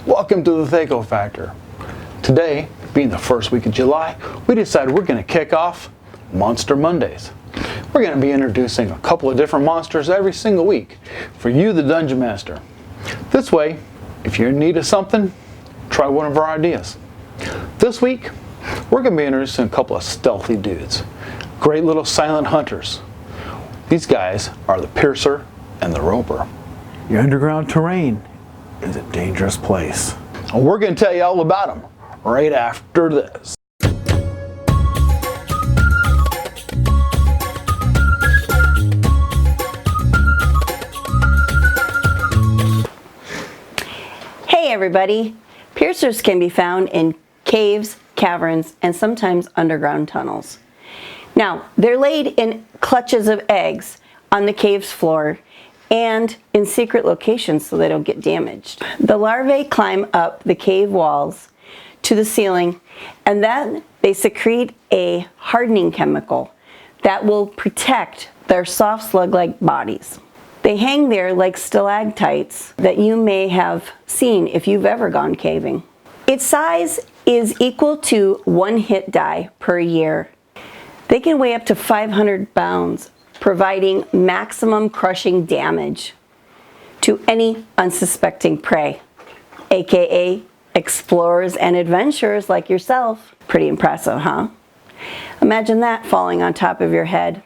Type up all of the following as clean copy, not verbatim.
Welcome to the Thaco Factor. Today, being the first week of July, we decided we're going to kick off Monster Mondays. We're going to be introducing a couple of different monsters every single week for you, the Dungeon Master. This way, if you're in need of something, try one of our ideas. This week, we're going to be introducing a couple of stealthy dudes. Great little silent hunters. These guys are the Piercer and the Roper. Your underground terrain is a dangerous place. And we're going to tell you all about them right after this. Hey everybody! Piercers can be found in caves, caverns, and sometimes underground tunnels. Now, they're laid in clutches of eggs on the cave's floor and in secret locations so they don't get damaged. The larvae climb up the cave walls to the ceiling, and then they secrete a hardening chemical that will protect their soft slug-like bodies. They hang there like stalactites that you may have seen if you've ever gone caving. Its size is equal to 1 hit die per year. They can weigh up to 500 pounds, providing maximum crushing damage to any unsuspecting prey, aka explorers and adventurers like yourself. Pretty impressive, huh? Imagine that falling on top of your head.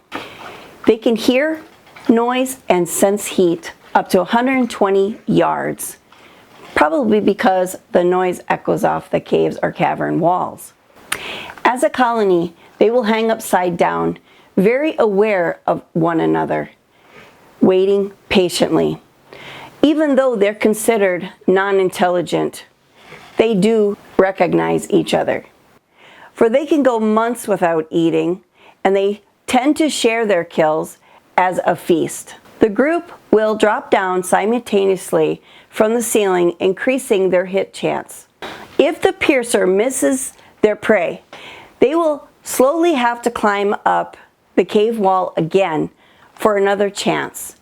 They can hear noise and sense heat up to 120 yards, probably because the noise echoes off the caves or cavern walls. As a colony, they will hang upside down, very aware of one another, waiting patiently. Even though they're considered non-intelligent, they do recognize each other. For they can go months without eating, and they tend to share their kills as a feast. The group will drop down simultaneously from the ceiling, increasing their hit chance. If the piercer misses their prey, they will slowly have to climb up the cave wall again for another chance,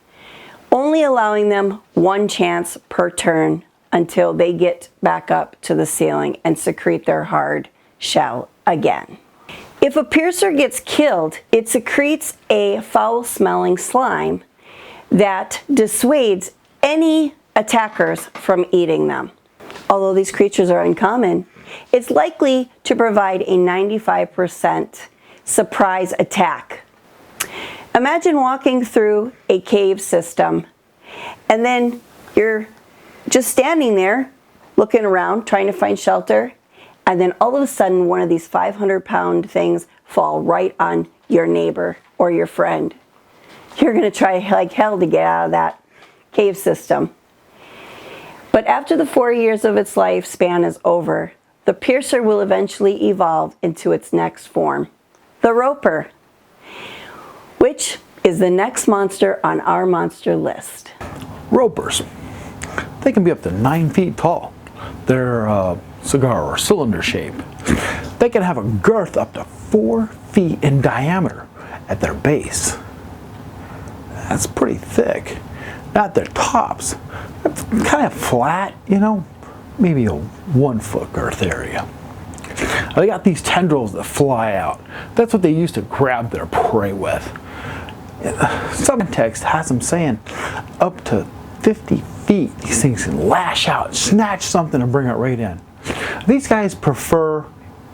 only allowing them one chance per turn until they get back up to the ceiling and secrete their hard shell again. If a piercer gets killed, it secretes a foul-smelling slime that dissuades any attackers from eating them. Although these creatures are uncommon, it's likely to provide a 95% surprise attack. Imagine walking through a cave system and then you're just standing there looking around trying to find shelter, and then all of a sudden one of these 500-pound things fall right on your neighbor or your friend. You're going to try like hell to get out of that cave system. But after the 4 years of its lifespan is over, the piercer will eventually evolve into its next form, the Roper, which is the next monster on our monster list. Ropers. They can be up to 9 feet tall. They're cigar or cylinder shape. They can have a girth up to 4 feet in diameter at their base. That's pretty thick. Not their tops. It's kind of flat, you know, maybe a 1 foot girth area. They got these tendrils that fly out. That's what they use to grab their prey with. Some text has them saying up to 50 feet these things can lash out, snatch something and bring it right in. These guys prefer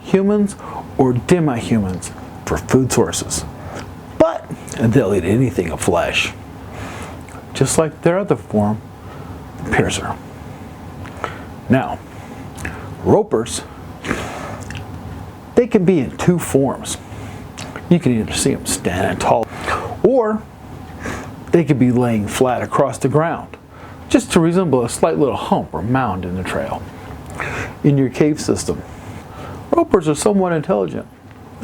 humans or demi-humans for food sources, but they'll eat anything of flesh, just like their other form, the piercer. Now, ropers, they can be in 2 forms. You can either see them standing tall, or they could be laying flat across the ground, just to resemble a slight little hump or mound in the trail. In your cave system, ropers are somewhat intelligent.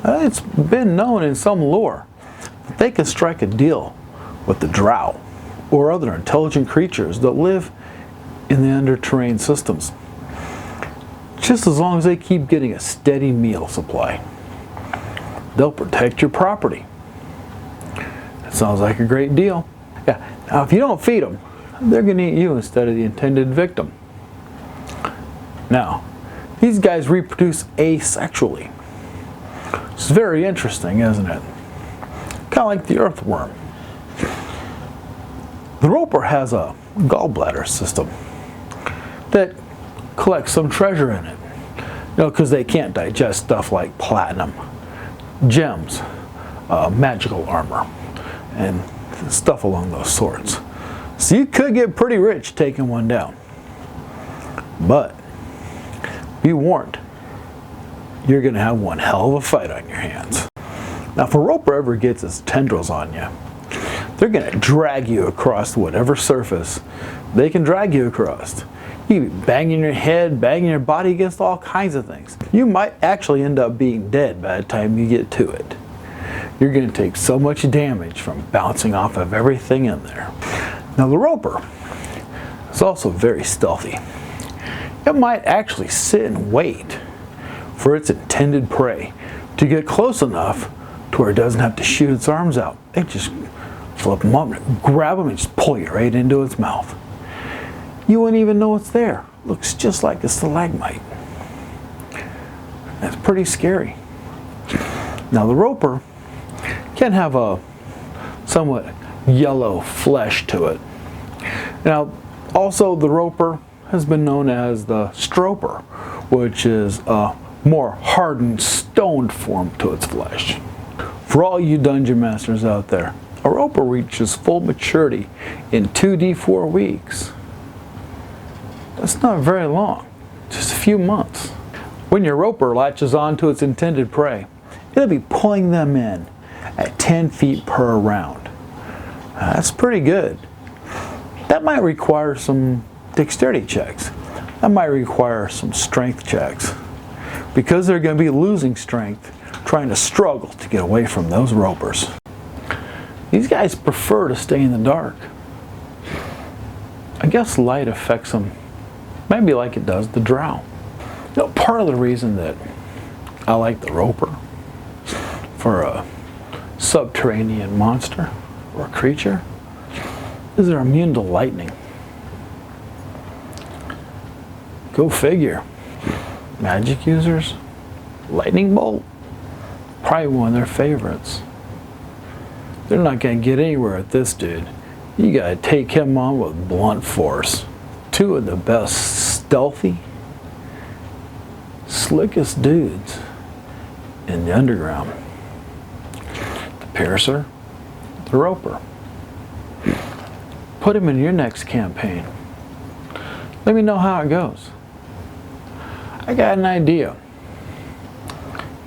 It's been known in some lore that they can strike a deal with the drow or other intelligent creatures that live in the under-terrain systems, just as long as they keep getting a steady meal supply. They'll protect your property. That sounds like a great deal. Yeah. Now, if you don't feed them, they're going to eat you instead of the intended victim. Now, these guys reproduce asexually. It's very interesting, isn't it? Kind of like the earthworm. The roper has a gallbladder system that collects some treasure in it. Because they can't digest stuff like platinum, gems, magical armor, and stuff along those sorts. So you could get pretty rich taking one down. But be warned, you're going to have one hell of a fight on your hands. Now, if a roper ever gets its tendrils on you, they're going to drag you across whatever surface they can drag you across. You can be banging your head, banging your body against all kinds of things. You might actually end up being dead by the time you get to it. You're going to take so much damage from bouncing off of everything in there. Now, the roper is also very stealthy. It might actually sit and wait for its intended prey to get close enough to where it doesn't have to shoot its arms out. It just flip them up, grab them, and just pull you right into its mouth. You wouldn't even know it's there. Looks just like a stalagmite. That's pretty scary. Now, the roper can have a somewhat yellow flesh to it. Now, also the roper has been known as the stroper, which is a more hardened, stoned form to its flesh. For all you dungeon masters out there, a roper reaches full maturity in 2d4 weeks. That's not very long, just a few months. When your roper latches on to its intended prey, it'll be pulling them in at 10 feet per round. That's pretty good. That might require some dexterity checks. That might require some strength checks, because they're going to be losing strength trying to struggle to get away from those ropers. These guys prefer to stay in the dark. I guess light affects them maybe like it does the drow. Part of the reason that I like the roper for a subterranean monster or creature is they're immune to lightning. Go figure. Magic users, lightning bolt, probably one of their favorites. They're not going to get anywhere with this dude. You got to take him on with blunt force. Two of the best stealthy, slickest dudes in the underground. The piercer, the roper. Put him in your next campaign. Let me know how it goes. I got an idea.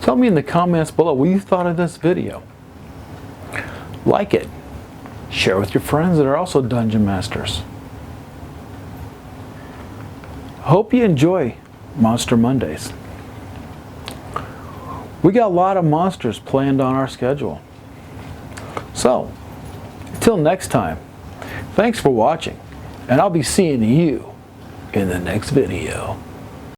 Tell me in the comments below what you thought of this video. Like it. Share with your friends that are also dungeon masters. Hope you enjoy Monster Mondays. We got a lot of monsters planned on our schedule. So, until next time, thanks for watching, and I'll be seeing you in the next video.